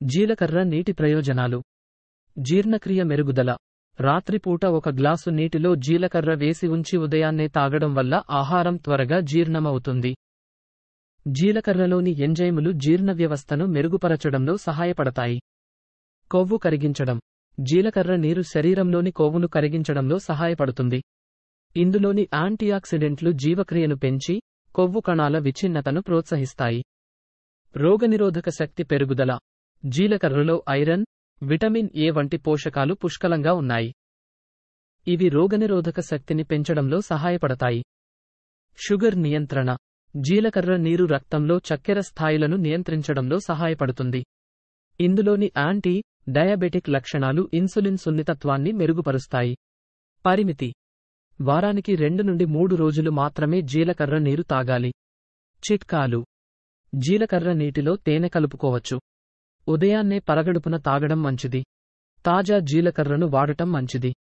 జీలకర్ర నీటి ప్రయోజనాలు. జీర్ణక్రియ మెరుగుదల. రాత్రిపూట ఒక గ్లాసు నీటిలో జీలకర్ర వేసి ఉంచి ఉదయాన్నే తాగడం వల్ల ఆహారం త్వరగా జీర్ణమవుతుంది. జీలకర్రలోని ఎంజైములు జీర్ణ వ్యవస్థను మెరుగుపరచడంలో సహాయపడతాయి. కొవ్వు కరిగించడం. జీలకర్ర నీరు శరీరంలోని కొవ్వును కరిగించడంలో సహాయపడుతుంది. ఇందులోని యాంటీఆక్సిడెంట్లు జీవక్రియను పెంచి, కొవ్వు కణాల విచ్ఛిన్నతను ప్రోత్సహిస్తాయి. రోగనిరోధక శక్తి పెరుగుదల. జీలకర్రలో ఐరన్, విటమిన్ ఏ వంటి పోషకాలు పుష్కలంగా ఉన్నాయి. ఇవి రోగనిరోధక శక్తిని పెంచడంలో సహాయపడతాయి. షుగర్ నియంత్రణ. జీలకర్ర నీరు రక్తంలో చక్కెర స్థాయిలను నియంత్రించడంలో సహాయపడుతుంది. ఇందులోని యాంటీ డయాబెటిక్ లక్షణాలు ఇన్సులిన్ సున్నితత్వాన్ని మెరుగుపరుస్తాయి. పరిమితి. వారానికి 2 నుండి 3 రోజులు మాత్రమే జీలకర్ర నీరు తాగాలి. చిట్కాలు. జీలకర్ర నీటిలో తేనె కలుపుకోవచ్చు. ఉదయాన్నే పరగడుపున తాగడం మంచిది. తాజా జీలకర్రను వాడటం మంచిది.